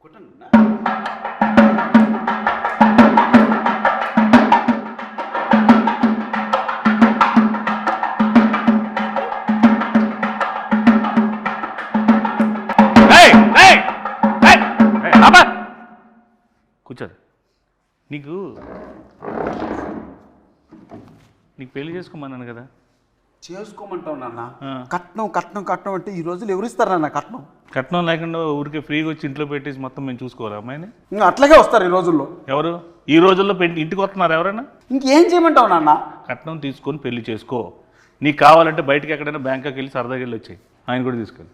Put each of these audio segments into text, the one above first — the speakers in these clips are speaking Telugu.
కూర్చోదు. నీకు పెళ్లి చేసుకోమన్నాను కదా. చేసుకోమంటావు నాన్న. కట్నం కట్నం కట్నం అంటే ఈ రోజులు ఎవరు ఇస్తారు నాన్న కట్నం? కట్నం లేకుండా ఊరికే ఫ్రీగా వచ్చి ఇంట్లో పెట్టేసి మొత్తం మేము చూసుకోవాలి అమ్మాయిని. అట్లాగే వస్తారు ఈ రోజుల్లో. ఎవరు ఈ రోజుల్లో ఇంటికి వస్తున్నారు ఎవరైనా? ఇంకేం చేయమంటావు నాన్న? కట్నం తీసుకొని పెళ్లి చేసుకో. నీకు కావాలంటే బయటకి ఎక్కడైనా బ్యాంకాకి వెళ్ళి సరదాగా వెళ్ళి వచ్చాయి. ఆయన కూడా తీసుకెళ్ళి.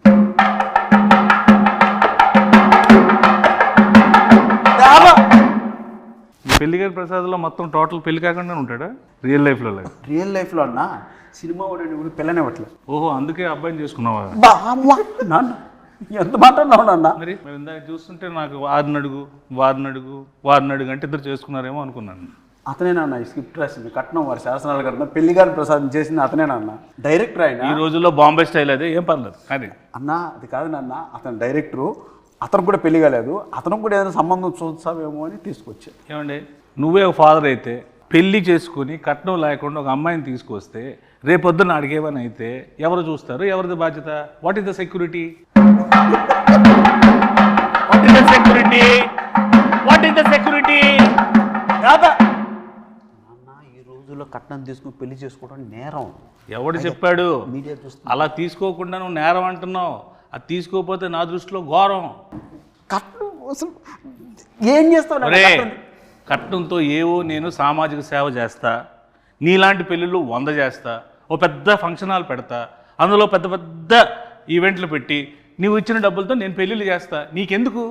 పెళ్లి గారి ప్రసాద్లో మొత్తం టోటల్ పెళ్లి కాకుండా ఉంటాడా రియల్ లైఫ్లో? రియల్ లైఫ్లో అన్న సినిమా వాడు పిల్లని ఇవ్వట్లేదు. ఓహో, అందుకే అబ్బాయిని చేసుకున్నావా? నాన్న ఎంత మాట్లాడినావు నాన్న? మరి మేము ఇందాక చూస్తుంటే నాకు వారిని అడుగు అంటే ఇద్దరు చేసుకున్నారేమో అనుకున్నాను. అతనేనన్న ఈ స్క్రిప్ట్ రాసింది, కట్నం వారి శాసనాలు కట్టిన పెళ్లి గారి ప్రసాదం చేసింది అతనేనన్న. డైరెక్టర్ ఆయన. ఈ రోజుల్లో బాంబే స్టైల్ అదే, ఏం పర్లేదు. అది అన్న అది కాదు నాన్న, అతను డైరెక్టరు. అతను కూడా పెళ్లి కాలేదు, అతను కూడా ఏదైనా సంబంధం చూస్తావేమో అని తీసుకొచ్చా. ఏమండి, నువ్వే ఒక ఫాదర్ అయితే పెళ్లి చేసుకుని కట్నం లేకుండా ఒక అమ్మాయిని తీసుకొస్తే రేపొద్దున అడిగేమని అయితే ఎవరు చూస్తారు? ఎవరిది బాధ్యత? What is the security? ఈ రోజుల్లో కట్నం తీసుకుని పెళ్లి చేసుకోవడం నేరం. ఎవడు చెప్పాడు? మీడియా చూస్తుంది. అలా తీసుకోకుండా నువ్వు నేరం అంటున్నావు. అది తీసుకోకపోతే నా దృష్టిలో ఘోరం. కట్నం ఏం చేస్తావు? కట్నంతో ఏవో నేను సామాజిక సేవ చేస్తా, నీలాంటి పెళ్ళిళ్ళు 100 చేస్తా, ఓ పెద్ద ఫంక్షన్ హాల్ పెడతా, అందులో పెద్ద పెద్ద ఈవెంట్లు పెట్టి నువ్వు ఇచ్చిన డబ్బులతో నేను పెళ్ళిళ్ళు చేస్తా. నీకెందుకు?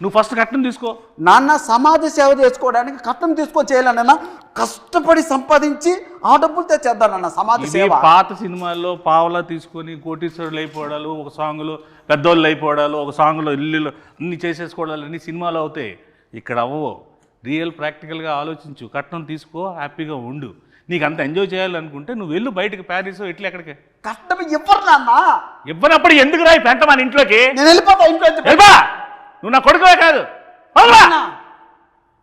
నువ్వు ఫస్ట్ కట్నం తీసుకో. నాన్న సమాజ సేవ చేసుకోవడానికి కట్నం చేయాలన్న, కష్టపడి సంపాదించి ఆ డబ్బులతో చేద్దానన్న సమాజ సేవ. పాత సినిమాల్లో పావలా తీసుకొని కోటీశ్వరులు అయిపోవడాలు, ఒక సాంగ్లో పెద్దోళ్ళు అయిపోవడాలు, ఒక సాంగ్లో ఇల్లు అన్ని చేసేసుకోవడాలు అన్ని సినిమాలు అవుతాయి. ఇక్కడ అవ్వవు. రియల్ ప్రాక్టికల్గా ఆలోచించు. కట్నం తీసుకో, హ్యాపీగా ఉండు. నీకు అంత ఎంజాయ్ చేయాలనుకుంటే నువ్వు వెళ్ళు బయటకు, ప్యారిస్ ఇట్లా ఎక్కడికి. కష్టం ఇవ్వరు నాన్న. ఇవ్వనప్పుడు ఎందుకు రాయి పెంట మన ఇంట్లోకి? నేను వెళ్ళిపోతా ఇంట్లో. నువ్వు నా కొడుకువే కాదు.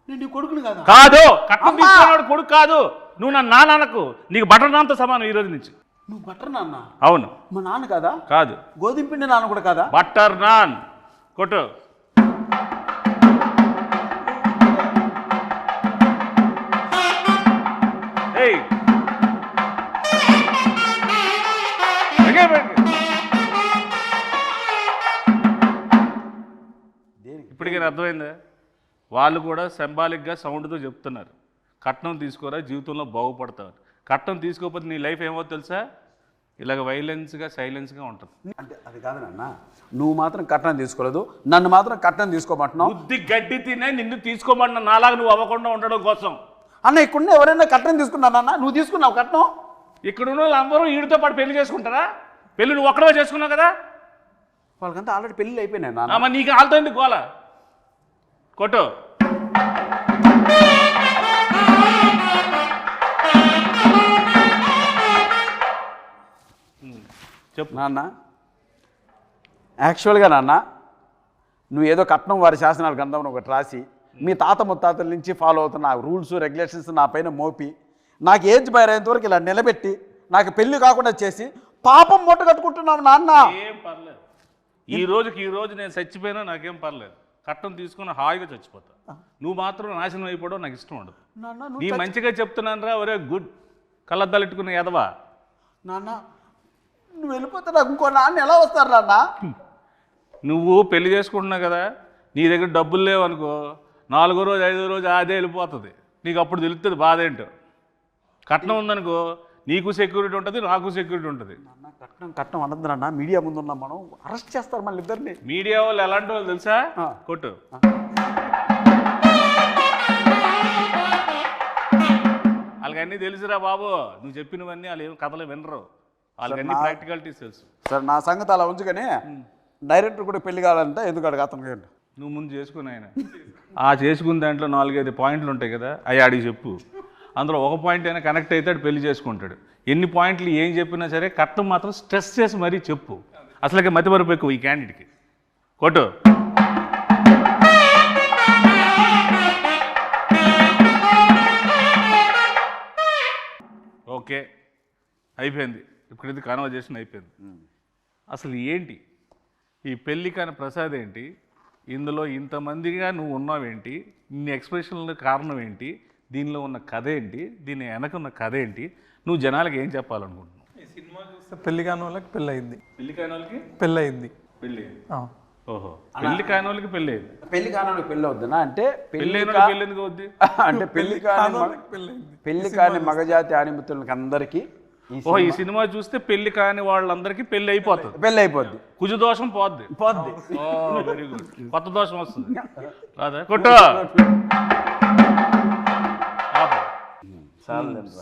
నేను కొడుకుని కాదు, కట్నం తీసుకున్నాడు కొడుకు కాదు. నువ్వు నా నాన్నకు, నీకు బటర్ నాన్తో సమానం ఈ రోజు నుంచి. నువ్వు బటర్ నాన్న? అవును. మా నాన్న కాదా? కాదు. గోధుమ పిండి నాన్న కూడా కాదా? బటర్ నాన్ కొట్టు. ఇప్పటికీ అర్థమైందా? వాళ్ళు కూడా సింబాలిక్గా సౌండ్తో చెప్తున్నారు, కట్నం తీసుకోరా జీవితంలో బాగుపడతావు. కట్నం తీసుకోకపోతే నీ లైఫ్ ఏమో తెలుసా? ఇలాగ వైలెన్స్గా సైలెన్స్గా ఉంటుంది. అంటే అది కాదు నాన్న, నువ్వు మాత్రం కట్నం తీసుకోలేదు, నన్ను మాత్రం కట్నం తీసుకోమంటున్నావు. బుద్ధి గడ్డి తినే నిన్ను తీసుకోమంటున్నా, నాలాగా నువ్వు అవ్వకుండా ఉండడం కోసం. అన్న ఇక్కడ ఎవరైనా కట్నం తీసుకున్నానన్న? నువ్వు తీసుకున్నావు కట్నం? ఇక్కడ ఉన్న వాళ్ళందరూ వీడితో పాటు పెళ్లి చేసుకుంటారా? పెళ్లి నువ్వు ఒక్కడే చేసుకున్నావు కదా. వాళ్ళకంతా ఆల్రెడీ పెళ్ళి అయిపోయినాయి నాన్న. మరి నీకు వాళ్ళతో ఎందుకు గోల? కొట్టు. చెప్పు నాన్న. యాక్చువల్గా నాన్న, నువ్వు ఏదో కట్నం వారి శాసనాలు గ్రంథం ఒకటి రాసి మీ తాత ముత్తాతల నుంచి ఫాలో అవుతున్న రూల్స్ రెగ్యులేషన్స్ నా పైన మోపి నాకు ఏజ్ బయరేంత వరకు ఇలా నిలబెట్టి నాకు పెళ్లి కాకుండా చేసి పాపం మూట కట్టుకుంటున్నావు నాన్న. ఏం పర్లేదు, ఈ రోజు నేను చచ్చిపోయినా నాకేం పర్లేదు. కట్నం తీసుకుని హాయిగా చచ్చిపోతా. నువ్వు మాత్రం నాశనం అయిపోవడం నాకు ఇష్టం ఉండదు. నీ మంచిగా చెప్తున్నాను రా. ఒరే గుడ్ కళ్ళద్దాలెట్టుకున్న ఎదవా. నాన్న నువ్వు వెళ్ళిపోతే నాకు ఇంకో నాన్న ఎలా వస్తారు నాన్న? నువ్వు పెళ్లి చేసుకుంటున్నావు కదా, నీ దగ్గర డబ్బులు లేవనుకో, 4వ రోజు 5వ రోజు అదే వెళ్ళిపోతుంది. నీకు అప్పుడు తెలుస్తుంది బాధ ఏంటో. కట్నం ఉందనుకో, నీకు సెక్యూరిటీ ఉంటుంది, నాకు సెక్యూరిటీ ఉంటుంది. కట్నం కట్నం అనద్దు నాన్న, మీడియా ముందు ఉన్నాం మనం, అరెస్ట్ చేస్తారు మళ్ళీ ఇద్దరిని. మీడియా వాళ్ళు ఎలాంటి వాళ్ళు తెలుసా? కొట్టు. వాళ్ళకన్నీ తెలుసురా బాబు. నువ్వు చెప్పినవన్నీ వాళ్ళు ఏం కథలు వినరు. వాళ్ళకన్నీ ప్రాక్టికాలిటీస్ తెలుసు. సార్ నా సంగతి అలా ఉంచుకొని డైరెక్టర్ కూడా పెళ్లి కావాలంటే ఎందుకు అడగ అతను? నువ్వు ముందు చేసుకుని ఆయన ఆ చేసుకున్న దాంట్లో 4-5 పాయింట్లు ఉంటాయి కదా, అవి ఆడికి చెప్పు. అందులో ఒక పాయింట్ అయినా కనెక్ట్ అవుతాడు, పెళ్లి చేసుకుంటాడు. ఎన్ని పాయింట్లు ఏం చెప్పినా సరే కట్నం మాత్రం స్ట్రెస్ చేసి మరీ చెప్పు. అసలుకే మతిమరుపు ఎక్కువ ఈ క్యాండిడేట్కి. కొట్టు. ఓకే అయిపోయింది, ఇప్పుడు ఇది కాన్వర్జేషన్ అయిపోయింది. అసలు ఏంటి ఈ పెళ్ళి కాని ప్రసాద్ ఏంటి, ఇందులో ఇంతమందిగా నువ్వు ఉన్నావేంటి, ఇన్ని ఎక్స్ప్రెషన్ల కారణం ఏంటి, దీనిలో ఉన్న కథ ఏంటి, దీని వెనక ఉన్న కథ ఏంటి, నువ్వు జనాలకు ఏం చెప్పాలనుకుంటున్నావు? ఈ సినిమా చూస్తే పెళ్లి కాని వాళ్ళకి పెళ్ళి అయింది, పెళ్లి కాని వాళ్ళకి పెళ్ళి అయింది. పెళ్ళి, ఓహో పెళ్లి కాని వాళ్ళకి పెళ్ళి అయింది. పెళ్లి కాని పెళ్ళి అవుతుందా అంటే పెళ్ళి పెళ్ళి ఎందుకు అవుద్ది? అంటే పెళ్లి కాని పెళ్ళి అయింది. పెళ్లి కాని మగజాతి ఆనిమితులకి అందరికీ ఓహో ఈ సినిమా చూస్తే పెళ్లి కాని వాళ్ళందరికీ పెళ్లి అయిపోతుంది, పెళ్ళి అయిపోద్ది, కుజు దోషం పోద్ది. వెరీ గుడ్, కొత్త దోషం వస్తుంది కాదా? కొట్టు.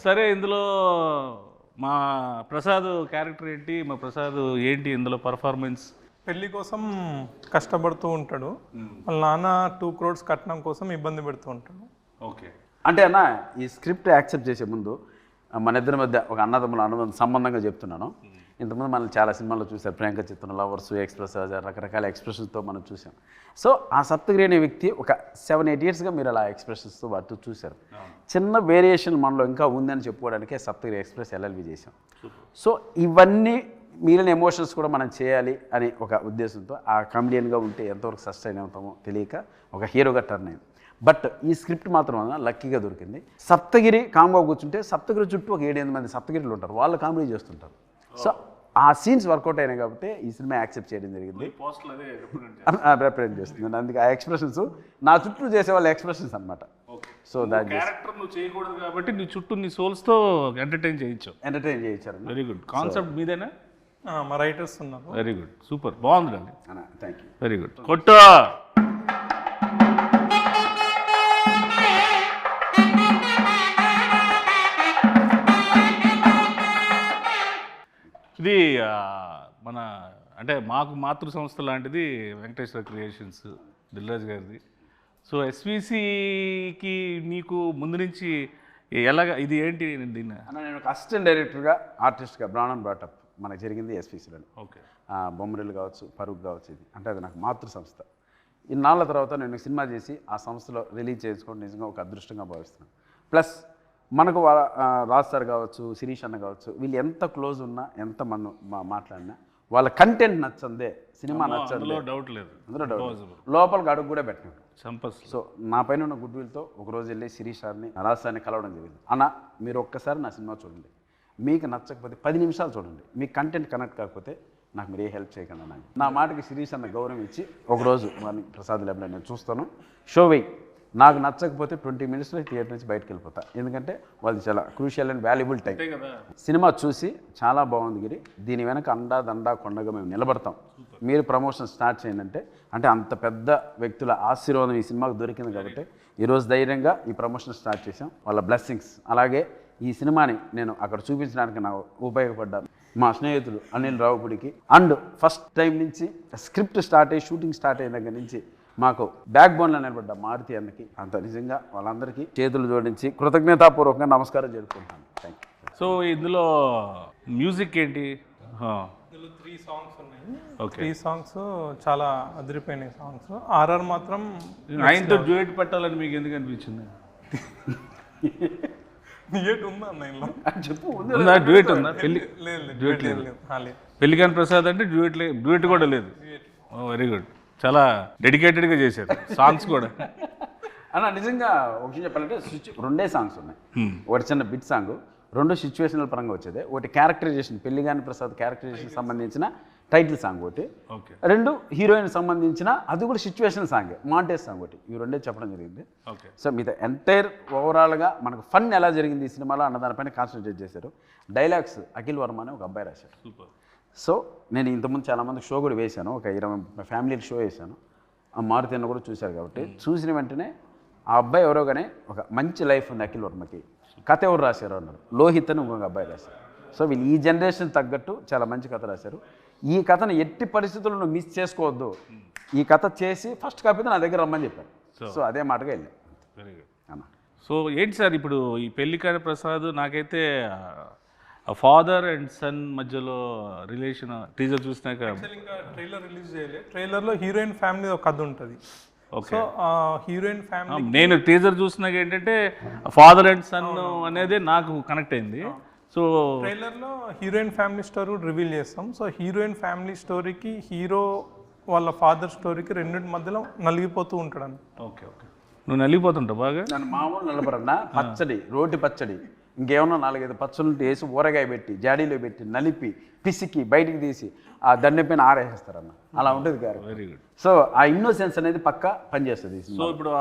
సరే, ఇందులో మా ప్రసాద్ క్యారెక్టర్ ఏంటి, మా ప్రసాద్ ఏంటి ఇందులో పర్ఫార్మెన్స్? పెళ్లి కోసం కష్టపడుతూ ఉంటాడు, వాళ్ళ నాన్న 2 crores కట్నం కోసం ఇబ్బంది పెడుతూ ఉంటాడు. ఓకే, అంటే అన్న ఈ స్క్రిప్ట్ యాక్సెప్ట్ చేసే ముందు మన ఇద్దరి మధ్య ఒక అన్నదమ్ముల అనుబంధం సంబంధంగా చెప్తున్నాను. ఇంతకుముందు మనం చాలా సినిమాల్లో చూసాం, ప్రియాంక చిత్రం, లవర్స్, ఎక్స్ప్రెస్, రకరకాల ఎక్స్ప్రెషన్స్తో మనం చూసాం. సో ఆ సప్తగిరి అనే వ్యక్తి ఒక 7-8 yearsగా మీరు అలా ఎక్స్ప్రెషన్స్తో వాటితో చూశారు. చిన్న వేరియేషన్ మనలో ఇంకా ఉందని చెప్పుకోవడానికే సప్తగిరి ఎక్స్ప్రెస్ ఎల్ఎల్వి చేసాం. సో ఇవన్నీ మిగిలిన ఎమోషన్స్ కూడా మనం చేయాలి అని ఒక ఉద్దేశంతో ఆ కామెడియన్గా ఉంటే ఎంతవరకు సస్టైన్ అవుతామో తెలియక ఒక హీరోగా టర్న్ అయింది. బట్ ఈ స్క్రిప్ట్ మాత్రం లక్కీగా దొరికింది. సప్తగిరి కామ్గా కూర్చుంటే సప్తగిరి చుట్టూ ఒక 7-8 మంది సప్తగిరిలు ఉంటారు, వాళ్ళు కామెడీ చేస్తుంటారు. సో ఆ సీన్స్ వర్కౌట్ అయినాయి కాబట్టి ఈ సినిమా యాక్సెప్ట్ చేయడం జరిగింది, రిప్రజెంట్ చేస్తుంది. అందుకే ఆ ఎక్స్ప్రెషన్స్ నా చుట్టూ చేసే వాళ్ళ ఎక్స్ప్రెషన్స్ అనమాట. సో దాని క్యారెక్టర్ నువ్వు చేయకూడదు కాబట్టి నీ చుట్టూ నీ సోల్స్తో ఎంటర్టైన్ చేయించారు. వెరీ గుడ్, కాన్సెప్ట్ మీదేనా? మా రైటర్స్ ఉన్నారు. వెరీ గుడ్, సూపర్, బాగుందండి. Thank you. వెరీ గుడ్, కొట్టు. ఇది మన అంటే మాకు మాతృ సంస్థ లాంటిది వెంకటేశ్వర క్రియేషన్స్, దిల్రాజ్ గారిది. సో ఎస్విసికి నీకు ముందు నుంచి ఎలాగ ఇది ఏంటి దీన్ని? నేను ఒక అసిస్టెంట్ డైరెక్టర్గా ఆర్టిస్ట్గా బ్రాన్ అండ్ బ్రాటప్ మనకు జరిగింది ఎస్విసిలో. ఓకే, బొమ్మరిల్లు కావచ్చు, పరుగు కావచ్చు, ఇది అంటే అది నాకు మాతృ సంస్థ. ఇన్నాళ్ళ తర్వాత నేను సినిమా చేసి ఆ సంస్థలో రిలీజ్ చేసుకోవడం నిజంగా ఒక అదృష్టంగా భావిస్తున్నాను. ప్లస్ మనకు రాజ్ సార్ కావచ్చు, శిరీష్ అన్న కావచ్చు, వీళ్ళు ఎంత క్లోజ్ ఉన్నా, ఎంత మనం మాట్లాడినా వాళ్ళ కంటెంట్ నచ్చందే, సినిమా నచ్చందే, డౌట్ లేదు, అందులో డౌట్, లోపలికి అడుగు కూడా పెట్టినాడు. సో నా పైన ఉన్న గుడ్ విల్తో ఒకరోజు వెళ్ళి శిరీష్ సార్ని, రాజ్ సార్ని కలవడం జరిగింది. అన్న మీరు ఒక్కసారి నా సినిమా చూడండి, మీకు నచ్చకపోతే 10 నిమిషాలు చూడండి, మీకు కంటెంట్ కనెక్ట్ కాకపోతే నాకు మీరు ఏ హెల్ప్ చేయకండి అన్న. నా మాటకి శిరీష్ అన్న గౌరవం ఇచ్చి ఒకరోజు వారిని ప్రసాద్ ల్యాబ్లో నేను చూస్తాను, షో వెయ్యి, నాకు నచ్చకపోతే 20 minutesలో థియేటర్ నుంచి బయటకు వెళ్ళిపోతా, ఎందుకంటే వాళ్ళది చాలా crucial and valuable time. Cinema చూసి చాలా బాగుంది గిరి, దీని వెనక అండా దండా కొండగా మేము నిలబడతాం, మీరు ప్రమోషన్ స్టార్ట్ చేయండి అంటే అంత పెద్ద వ్యక్తుల ఆశీర్వాదం ఈ సినిమాకు దొరికింది కాబట్టి ఈరోజు ధైర్యంగా ఈ ప్రమోషన్ స్టార్ట్ చేసాం, వాళ్ళ బ్లెస్సింగ్స్. అలాగే ఈ సినిమాని నేను అక్కడ చూపించడానికి నాకు ఉపయోగపడ్డాను మా స్నేహితుడు అనిల్ రావుపుడికి. అండ్ ఫస్ట్ టైం నుంచి స్క్రిప్ట్ స్టార్ట్ అయ్యి షూటింగ్ స్టార్ట్ అయిన దగ్గర నుంచి మాకు బ్యాక్ బోన్లో నిలబడ్డ మారుతి అన్నకి, అంత నిజంగా వాళ్ళందరికీ చేతులు జోడించి కృతజ్ఞతాపూర్వకంగా నమస్కారం జరుపుకుంటాను. Thank you. సో ఇందులో మ్యూజిక్ ఏంటి? ఇందులో 3 songs ఉన్నాయి. ఓకే, 3 songs చాలా అదిరిపోయినాయి సాంగ్స్. ఆర్ఆర్ మాత్రం ఆయనతో డ్యూయట్ పెట్టాలని మీకు ఎందుకు అనిపించింది? డ్యూయట్ ఉందా అన్న ఇందులో? చెప్పు, ఉందా డ్యూయట్ ఉందా? డ్యూయట్ లేదు. పెళ్లికాని ప్రసాద్ అంటే డ్యూయట్ కూడా లేదు. వెరీ గుడ్, చాలా డెడికేటెడ్గా చేశారు సాంగ్స్ కూడా. అన్న నిజంగా ఒక విషయం చెప్పాలంటే 2 సాంగ్స్ ఉన్నాయి. ఒకటి చిన్న బిట్ సాంగ్, 2 సిచ్యువేషనల్ పరంగా వచ్చేది. ఒకటి క్యారెక్టరైజేషన్, పెళ్లిగాని ప్రసాద్ క్యారెక్టరైజేషన్ సంబంధించిన టైటిల్ సాంగ్ ఒకటి, 2 హీరోయిన్ సంబంధించిన అది కూడా సిచ్యువేషనల్ సాంగ్, మాంటేజ్ సాంగ్ ఒకటి. ఇవి 2 చెప్పడం జరిగింది. సో మీతో ఎంటైర్ ఓవరాల్గా మనకు ఫన్ ఎలా జరిగింది ఈ సినిమాలో అన్న దానిపైన కాన్సన్ట్రేట్ చేశారు. డైలాగ్స్ అఖిల్ వర్మ అనే ఒక అబ్బాయి రాశారు. సో నేను ఇంతకుముందు చాలామంది షో కూడా వేశాను, ఒక 20 ఫ్యామిలీకి షో వేశాను. ఆ మారుతి అన్న కూడా చూశారు కాబట్టి చూసిన వెంటనే ఆ అబ్బాయి ఎవరో కానీ ఒక మంచి లైఫ్ ఉంది అఖిల్ వర్మకి, కథ ఎవరు రాశారు అన్నారు, లోహిత్ అని ఇంకొక అబ్బాయి రాశారు. సో వీళ్ళు ఈ జనరేషన్ తగ్గట్టు చాలా మంచి కథ రాశారు. ఈ కథను ఎట్టి పరిస్థితుల్లో మిస్ చేసుకోవద్దు, ఈ కథ చేసి ఫస్ట్ కాపీ నా దగ్గర రమ్మని చెప్పారు. సో అదే మాటగా వెళ్ళాను. వెరీ గుడ్ అన్న. సో ఏంటి సార్ ఇప్పుడు ఈ పెళ్లికాని ప్రసాద్, నాకైతే ఫాదర్ అండ్ సన్ మధ్యలో రిలేషన్ టీజర్ చూసినాక, ఇంకా ట్రైలర్ రిలీజ్ చేయలేదు. ట్రైలర్లో హీరోయిన్ ఫ్యామిలీ ఒక కథ ఉంటుంది. సో హీరోయిన్ ఫ్యామిలీ నేను టీజర్ చూసినాక ఏంటంటే ఫాదర్ అండ్ సన్ అనేది నాకు కనెక్ట్ అయింది. సో ట్రైలర్లో హీరోయిన్ ఫ్యామిలీ స్టోరీ రివీల్ చేస్తాం. సో హీరోయిన్ ఫ్యామిలీ స్టోరీకి హీరో వాళ్ళ ఫాదర్ స్టోరీకి రెండింటి మధ్యలో నలిగిపోతూ ఉంటాడు. ఓకే ఓకే, నువ్వు నలిగిపోతుంటావు బాగా. నన్ను మామూలు నలపరన్నా పచ్చడి, రోటి పచ్చడి, ఇంకేమన్నా 4-5 పచ్చళ్ళు వేసి ఊరగాయ పెట్టి జాడీలో పెట్టి నలిపి పిసికి బయటికి తీసి ఆ దండె పైన ఆరేస్తారన్న. అలా ఉంటుంది గారు. Very good. సో ఆ ఇన్నోసెన్స్ అనేది పక్కా పనిచేస్తుంది. సో ఇప్పుడు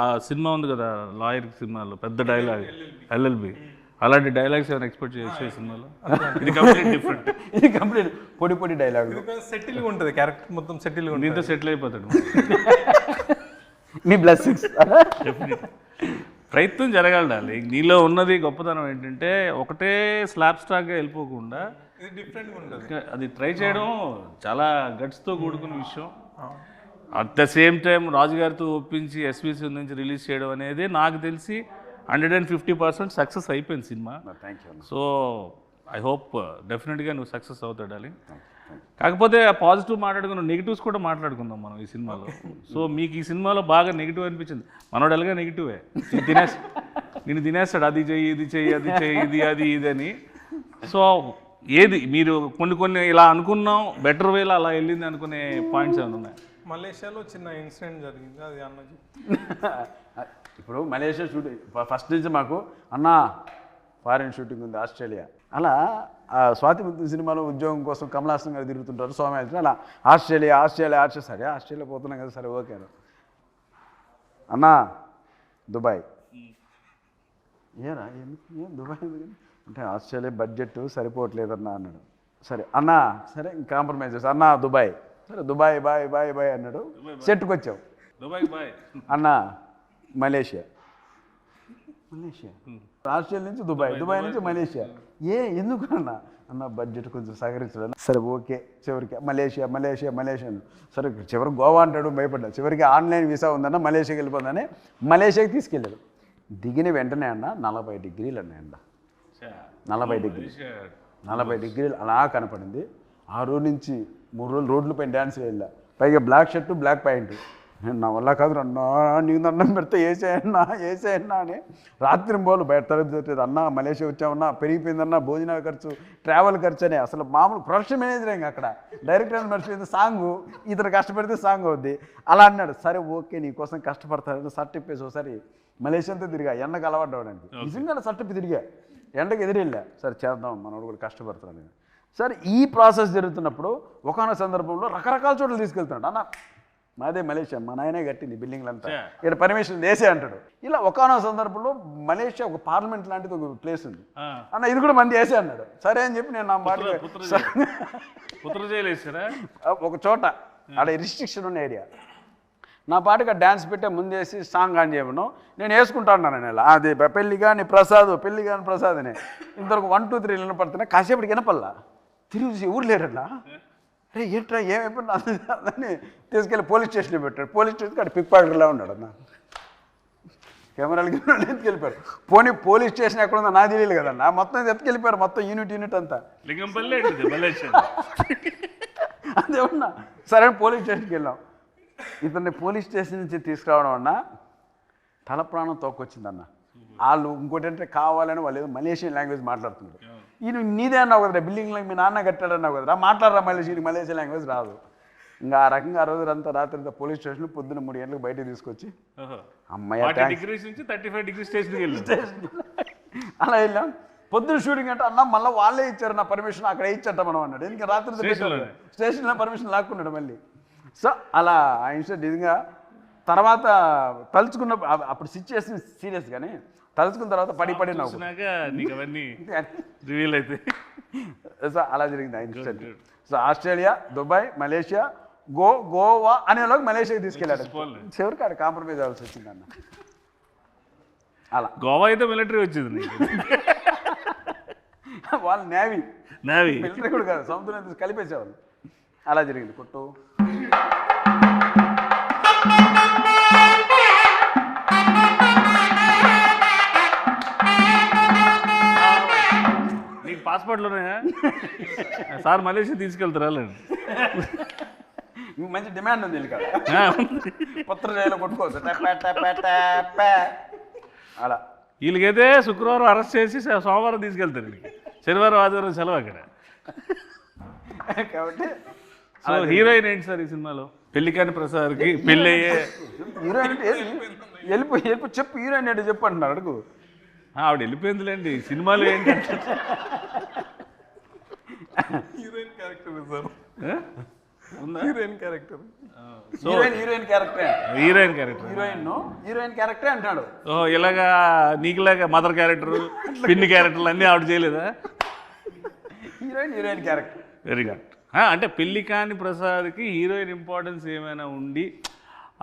ఆ సినిమా ఉంది కదా లాయర్ సినిమాలో పెద్ద డైలాగ్ ఎల్ఎల్బి, అలాంటి డైలాగ్స్ ఏమైనా ఎక్స్పెక్ట్ చేసే సినిమాలో? ఇది కంప్లీట్ డిఫరెంట్. ఇది కంప్లీట్ పొడి పొడి డైలాగ్, సెటిల్గా ఉంటుంది, క్యారెక్టర్ మొత్తం సెటిల్గా ఉంటుంది. దీంతో సెటిల్ అయిపోతాడు. మీ బ్లెస్సింగ్స్. ప్రయత్నం జరగాలి. నీలో ఉన్నది గొప్పతనం ఏంటంటే ఒకటే స్లాబ్ స్టాక్గా వెళ్ళిపోకుండా ఇది డిఫరెంట్గా ఉంటుంది. అది ట్రై చేయడం చాలా గట్స్తో కూడుకున్న విషయం. అట్ ద సేమ్ టైం రాజుగారితో ఒప్పించి ఎస్విసి నుంచి రిలీజ్ చేయడం అనేది నాకు తెలిసి 150% సక్సెస్ అయిపోయింది cinema. Thank you. So I hope డెఫినెట్గా నువ్వు సక్సెస్ అవుతాడాలి. కాకపోతే ఆ పాజిటివ్ మాట్లాడుకున్నాం, నెగిటివ్స్ కూడా మాట్లాడుకుందాం మనం ఈ సినిమాలో. సో మీకు ఈ సినిమాలో బాగా నెగిటివ్ అనిపించింది. మనోడు ఎలాగా నెగిటివే, నేను తినేస్తాడు, అది చెయ్యి ఇది చెయ్యి అది చెయ్యి ఇది అది ఇది అని. సో ఏది మీరు కొన్ని ఇలా అనుకున్నాం బెటర్ వేలో అలా వెళ్ళింది అనుకునే పాయింట్స్ ఏమైనా ఉన్నాయి? మలేషియాలో చిన్న ఇన్సిడెంట్ జరిగింది, అది అన్న ఇప్పుడు మలేషియా షూటింగ్ ఫస్ట్ నుంచి మాకు అన్న ఫారిన్ షూటింగ్ ఉంది ఆస్ట్రేలియా. అలా స్వాతి ముత్యం సినిమాలో ఉద్యోగం కోసం కమలాసన్ గారు తిరుగుతుంటారు సోమయాజు. అలా ఆస్ట్రేలియా సరే ఆస్ట్రేలియా పోతున్నాం కదా, సరే ఓకే అన్నా దుబాయ్. ఏరా ఏం దుబాయ్ అంటే ఆస్ట్రేలియా బడ్జెట్ సరిపోవట్లేదన్నా అన్నాడు. సరే అన్నా సరే కాంప్రమైజ్ చేస్తా అన్నా దుబాయ్. సరే దుబాయ్ బాయ్ బాయ్ బాయ్ అన్నాడు. సెట్కి వచ్చావు. దుబాయ్ బాయ్ అన్నా మలేషియా ఆస్ట్రేలియా నుంచి దుబాయ్ నుంచి మలేషియా. ఎందుకు అన్న బడ్జెట్ కొంచెం సహకరించడం. సరే ఓకే చివరికి మలేషియా. సరే చివరికి గోవా అంటాడు, భయపడ్డా. చివరికి ఆన్లైన్ వీసా ఉందన్న మలేషియాకి వెళ్ళిపోతుందని మలేషియాకి తీసుకెళ్ళాడు. దిగిన వెంటనే అన్న 40 డిగ్రీలు అన్నాయండ. 40 డిగ్రీలు అలా కనపడింది. ఆ రోజు నుంచి 3 రోజులు రోడ్ల పైన డ్యాన్స్ వెళ్ళా. పైగా బ్లాక్ షర్టు బ్లాక్ ప్యాంటు. నా వల్ల కాదు అన్నా, నీకు దండం పెడితే వేసేయన్నా అని రాత్రి బోలు బయట తరగతి అన్నా మలేషియా వచ్చామన్నా, పెరిగిపోయిందన్నా భోజనాల ఖర్చు ట్రావెల్ ఖర్చు అని. అసలు మామూలు ప్రొడక్షన్ మేనేజర్ ఇంకా అక్కడ డైరెక్టర్ మర్చిపోయింది సాంగు, ఇతను కష్టపడితే సాంగ్ అవుద్ది అలా అన్నాడు. సరే ఓకే నీకోసం కష్టపడతాను షర్ట్ ఇప్పేసి ఒకసారి మలేషియాతో తిరిగా, ఎండకు అలవాటు నిజంగా షర్ట్ ఇప్పి తిరిగా, ఎండకు ఎదిరెళ్ళా. సరే చేద్దాం మనోడు కూడా కష్టపడతాను. సరే ఈ ప్రాసెస్ జరుగుతున్నప్పుడు ఒకనొక సందర్భంలో రకరకాల చోట్ల తీసుకెళ్తున్నాడు. అన్న మాదే మలేషియా, మా నాయనే కట్టింది బిల్డింగ్లంతా, ఇక్కడ పర్మిషన్ వేసే అంటాడు. ఇలా ఒకనొక సందర్భంలో మలేషియా ఒక పార్లమెంట్ లాంటిది ఒక ప్లేస్ ఉంది అన్న, ఇది కూడా మంది వేసే అన్నాడు. సరే అని చెప్పి నేను నా మాట ఒక చోట అక్కడ రిస్ట్రిక్షన్ ఉన్న ఏరియా నా పాటుగా డ్యాన్స్ పెట్టే ముందేసి సాంగ్ ఆన్ చేయమను నేను వేసుకుంటాను. నేను అది పెళ్ళి కానీ ప్రసాద్ అని ఇంతవరకు 1 2 3 వినపడుతున్నాయి. కాసేపటికి వినపల్లా తిరిగి చూసి ఊరు లేడట్లా. అరే ఏంట్రా ఏమైపోయినా అని తీసుకెళ్ళి పోలీస్ స్టేషన్లో పెట్టాడు. పోలీస్ స్టేషన్కి అక్కడ పిక్ పాకెట్లా ఉన్నాడు అన్న. కెమెరాలకి ఎత్తుకెళ్ళిపోయారు. పోలీస్ స్టేషన్ ఎక్కడ ఉందో నాకు తెలియదు కదన్నా. మొత్తం ఎత్తుకెళ్ళిపోయారు, మొత్తం యూనిట్ అంతా. అదేమన్నా సరే పోలీస్ స్టేషన్కి వెళ్ళాం. ఇతన్ని పోలీస్ స్టేషన్ నుంచి తీసుకురావడం అన్న తల ప్రాణం తోకొచ్చిందన్న. వాళ్ళు ఇంకోటి అంటే కావాలని వాళ్ళు ఏదో మలేషియన్ లాంగ్వేజ్ మాట్లాడుతున్నారు. ఈయన నీదే అన్నావు కదరా, బిల్డింగ్లో మీ నాన్న కట్టాడన్నావు కదరా, మాట్లాడరా మలేషియన్ లాంగ్వేజ్ రాదు. ఇంకా ఆ రకంగా ఆ రోజు అంతా రాత్రి పోలీస్ స్టేషన్ పొద్దున్న 3 గంటలకు బయటకు తీసుకొచ్చి అమ్మాయి అలా వెళ్ళాం. పొద్దున్న షూటింగ్ అంటే అన్న మళ్ళీ వాళ్ళే ఇచ్చారు నా పర్మిషన్, అక్కడ ఇచ్చట మనం అన్నాడు. ఇంకా రాత్రి స్టేషన్లో పర్మిషన్ లాక్కున్నాడు మళ్ళీ. సో అలా ఆ ఇన్సిడెంట్ నిజంగా తర్వాత తలుచుకున్న అప్పుడు సిచ్యువేషన్ సీరియస్ కానీ తలుచుకున్న తర్వాత పడి నవ్వు. సో అలా జరిగింది ఆ incident. So Australia, Dubai, Malaysia, Goa అనేలోకి మలేషియాకి తీసుకెళ్ళాడు. చివరికి అక్కడ కాంప్రమైజ్ అవ్వాల్సి వచ్చింది అన్న. అలా గోవా అయితే మిలిటరీ వచ్చింది, వాళ్ళు నేవీ మిలిటరీ కూడా కాదు, సముద్రం కలిపేసేవాళ్ళు. అలా జరిగింది కొట్టు. నీకు పాస్పోర్ట్లోనే సార్ మలేషియా తీసుకెళ్తారా? మంచి డిమాండ్ ఉంది పత్ర జైలు కొట్టుకోవచ్చు అలా. వీళ్ళకైతే శుక్రవారం అరెస్ట్ చేసి సోమవారం తీసుకెళ్తారు వీళ్ళకి, శనివారం ఆదివారం సెలవు అక్కడ. కాబట్టి సో హీరోయిన్ ఏంటి సార్ ఈ సినిమాలో? పెళ్లికాని ప్రసాద్కి పెళ్ళి అయ్యే హీరోయిన్ అంటే వెళ్ళిపో చెప్పు, హీరోయిన్ అంటే చెప్పు అంటున్నారు, అడుగు. ఆవిడ వెళ్ళిపోయిందిలేండి, సినిమాలో ఏంటంటే హీరోయిన్ క్యారెక్టర్ సార్, ఉందా? Heroine character. సో హీరోయిన్ క్యారెక్టరే, హీరోయిన్ క్యారెక్టర్. హీరోయిన్ క్యారెక్టరే అంటున్నాడు. ఓ ఇలాగా నీకులాగా మదర్ క్యారెక్టర్, పిన్ని క్యారెక్టర్లు అన్నీ ఆవిడ చేయలేదా? Heroine character. Very good. అంటే పెళ్లికాని ప్రసాద్కి హీరోయిన్ ఇంపార్టెన్స్ ఏమైనా ఉండి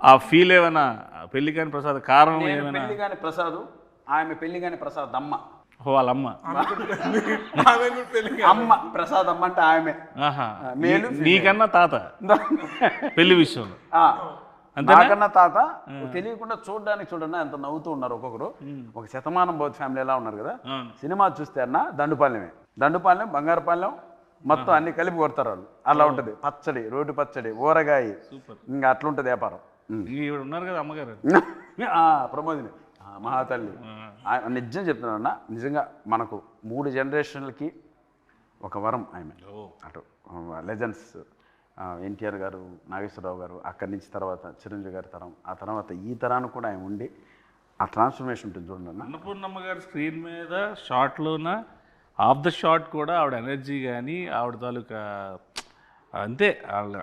ఆ ఫీల్ ఏమైనా, పెళ్లికాని ప్రసాద్ కారణం ఏమైనా? పెళ్లిగాని ప్రసాద్, ఆమె పెళ్లిగాని ప్రసాద్ అమ్మ, వాళ్ళమ్మ అమ్మ ప్రసాద్ అమ్మ అంటే ఆమె. ఆహా, మేలు నీకన్నా తాత పెళ్లి విషయంలో. నాకన్నా తాత తెలియకుండా చూడండి ఎంత నవ్వుతూ ఉన్నారు ఒక్కొక్కరు. ఒక శతమానం బౌద్ధ ఫ్యామిలీ ఎలా ఉన్నారు కదా. సినిమా చూస్తే అన్న దండుపాలెం బంగారుపాలెం మొత్తం అన్ని కలిపి కొడతారు వాళ్ళు. అలా ఉంటుంది పచ్చడి, రోడ్డు పచ్చడి, ఊరగాయ, ఇంకా అట్లుంటుంది వ్యాపారం. ఈవిడ ఉన్నారు కదా అమ్మగారు, ప్రమోదిని మహాతల్లి. నిజం చెప్తున్నాను అన్న, నిజంగా మనకు 3 జనరేషన్లకి ఒక వరం ఆమె. అటు లెజెండ్స్ ఎన్టీఆర్ గారు, నాగేశ్వరరావు గారు, అక్కడి నుంచి తర్వాత చిరంజీవి గారి తరం, ఆ తర్వాత ఈ తరానికి కూడా ఆయన ఉండి ఆ ట్రాన్స్ఫర్మేషన్ ఉంటుంది చూడండి అన్న. అన్నపూర్ణమ్మ గారి స్క్రీన్ మీద షార్ట్లోన ఆఫ్ ద షాట్ కూడా ఆవిడ ఎనర్జీ కానీ ఆవిడ తాలూకా అంతే.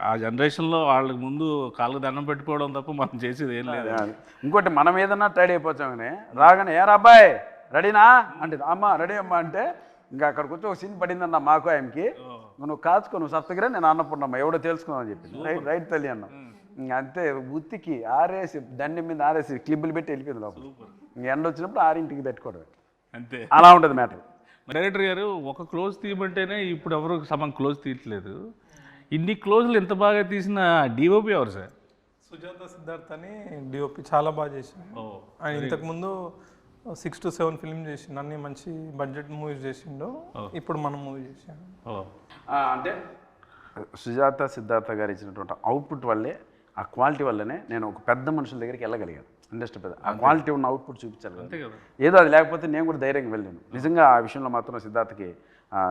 ఆ జనరేషన్లో వాళ్ళకి ముందు కాళ్ళకు దండం పెట్టుకోవడం తప్ప మనం చేసేది ఏం లేదు. ఇంకోటి మనం ఏదన్నా టైడ్ అయిపోతామని రాగానే ఏరా అబ్బాయి రెడీనా అంటే అమ్మ రెడీ అమ్మ అంటే ఇంకా అక్కడికి వచ్చి ఒక సీన్ పడిందన్న మాకు ఆయనకి, నువ్వు కాచుకో, నువ్వు సత్తగిరా, నేను అన్నపూర్ణమ్మ ఎవడో తెలుసుకున్నావు చెప్పింది. రైట్ తల్లి అన్న. ఇంకా అంతే ఉత్తికి ఆరేసి దండి మీద ఆరేసి క్లిబ్బులు పెట్టి వెళ్ళిపోయింది లోపల. ఇంక ఎండ వచ్చినప్పుడు 6ంటికి పెట్టుకోవడం అంతే. అలా ఉంటుంది మ్యాటర్. డైరెక్టర్ గారు ఒక క్లోజ్ తీయమంటేనే ఇప్పుడు ఎవరు సగం క్లోజ్ తీయట్లేదు. ఇన్ని క్లోజ్లు ఎంత బాగా తీసిన డిఓపి ఎవరు సార్? సుజాత సిద్ధార్థ్ అని డిఓపి చాలా బాగా చేసింది. ఆయన ఇంతకుముందు 6 to 7 ఫిల్మ్ చేసిండు, అన్ని మంచి బడ్జెట్ మూవీస్ చేసిండు. ఇప్పుడు మనం మూవీ చేసాము. అంటే సుజాత సిద్ధార్థ గారు ఇచ్చినటువంటి అవుట్పుట్ వల్లే, ఆ క్వాలిటీ వల్లనే నేను ఒక పెద్ద మనుషుల దగ్గరికి వెళ్ళగలిగాను. ఇండస్ట్రీ పెద్ద ఆ క్వాలిటీ ఉన్న అవుట్పుట్ చూపించాలి కదా. ఏదో అది లేకపోతే నేను కూడా ధైర్యంగా వెళ్ళాను. నిజంగా ఆ విషయంలో మాత్రం సిద్ధార్థకి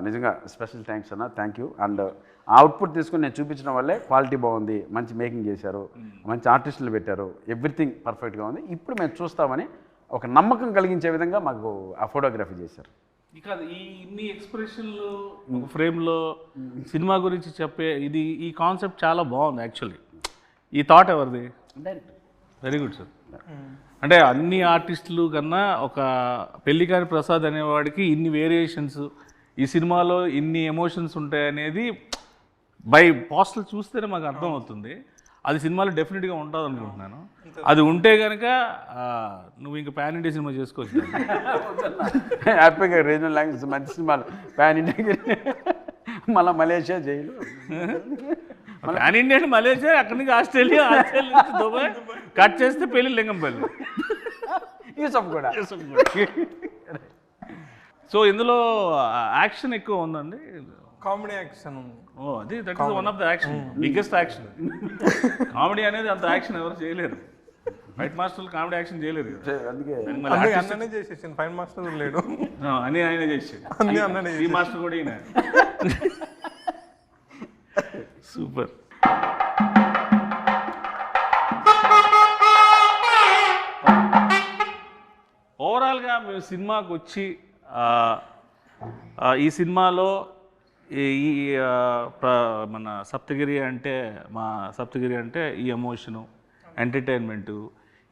నిజంగా స్పెషల్ థ్యాంక్స్ అన్న, థ్యాంక్ యూ. అండ్ ఆ అవుట్పుట్ తీసుకుని నేను చూపించడం వల్లే క్వాలిటీ బాగుంది, మంచి మేకింగ్ చేశారు, మంచి ఆర్టిస్టులు పెట్టారు, ఎవ్రీథింగ్ పర్ఫెక్ట్గా ఉంది, ఇప్పుడు మేము చూస్తామని ఒక నమ్మకం కలిగించే విధంగా మాకు ఆ ఫోటోగ్రఫీ చేశారు. ఇక ఈ ఇన్ని ఎక్స్ప్రెషన్లు ఫ్రేమ్లో సినిమా గురించి చెప్పే ఈ కాన్సెప్ట్ చాలా బాగుంది యాక్చువల్లీ. ఈ థాట్ ఎవరిది? డైరెక్ట్. Very good sir. అంటే అన్ని ఆర్టిస్టులు కన్నా ఒక పెళ్లికాని ప్రసాద్ అనేవాడికి ఇన్ని వేరియేషన్స్, ఈ సినిమాలో ఇన్ని ఎమోషన్స్ ఉంటాయనేది బై పోస్టల్ చూస్తేనే మాకు అర్థమవుతుంది. అది సినిమాలో డెఫినెట్గా ఉంటుంది అనుకుంటున్నాను. అది ఉంటే కనుక నువ్వు ఇంకా పాన్ ఇండియా సినిమా చేసుకోవచ్చు. హ్యాపీగా రీజనల్ లాంగ్వేజ్ మంచి సినిమాలు పాన్ ఇండియా, మళ్ళీ మలేషియా జైలు, పాన్ ఇండియా అంటే మలేషియా, అక్కడి నుంచి ఆస్ట్రేలియా నుంచి దుబాయ్, కట్ చేస్తే పెళ్ళి లింగంపల్లి, యూసఫ్ కూడా. సో ఇందులో యాక్షన్ ఎక్కువ ఉందండి, కామెడీ యాక్షన్ ఉంది. అది that is one of the action, biggest action. Comedy అనేది అంత యాక్షన్ ఎవరు చేయలేరు. ఫైట్ మాస్టర్లు కామెడీ యాక్షన్ చేయలేరు. అందుకే అన్ననే చేసేసాను, ఫైట్ మాస్టర్ లేడు అని ఆయన చేసాడు, అన్ననే ఈ మాస్టర్ కూడా ఈయన. సూపర్. ఓవరాల్గా మేము సినిమాకి వచ్చి ఈ సినిమాలో ఈ మన సప్తగిరి అంటే ఈ ఎమోషను, ఎంటర్టైన్మెంటు,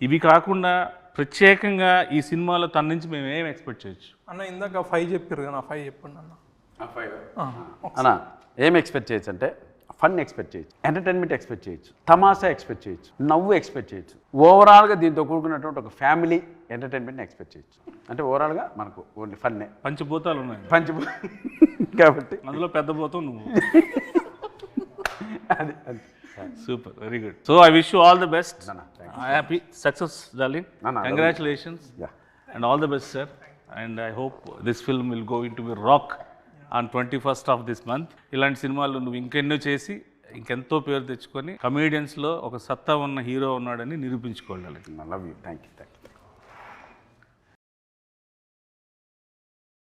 ఇవి కాకుండా ప్రత్యేకంగా ఈ సినిమాలో తన నుంచి మేము ఏం ఎక్స్పెక్ట్ చేయొచ్చు అన్న? ఇందాక 5 చెప్పారు కదా, 5 చెప్పండి అన్న. అన్నా ఏం ఎక్స్పెక్ట్ చేయొచ్చు అంటే ఫన్ ఎక్స్పెక్ట్ చేయొచ్చు, ఎంటర్టైన్మెంట్ ఎక్స్పెక్ట్ చేయొచ్చు, తమాషా ఎక్స్పెక్ట్ చేయొచ్చు, నవ్వు ఎక్స్పెక్ట్ చేయొచ్చు. ఓవరాల్గా దీంతో కూడుకున్నటువంటి ఒక ఫ్యామిలీ ఎంటర్టైన్మెంట్ని ఎక్స్పెక్ట్ చేయొచ్చు. అంటే ఓవరాల్గా మనకు ఓన్లీ ఫన్నే. పంచభూతాలు ఉన్నాయి కాబట్టి అందులో పెద్ద భూతం నువ్వు. అది super, very good. So I wish you all the best. Happy success darling, congratulations and all the best sir. And I hope this film will go in to be rock on 21st of this month. ఇలాంటి సినిమాలు నువ్వు ఇంకెన్నో చేసి ఇంకెంతో పేరు తెచ్చుకొని కమేడియన్స్లో ఒక సత్తా ఉన్న హీరో ఉన్నాడని నిరూపించుకోవాలి. Love you, thank you.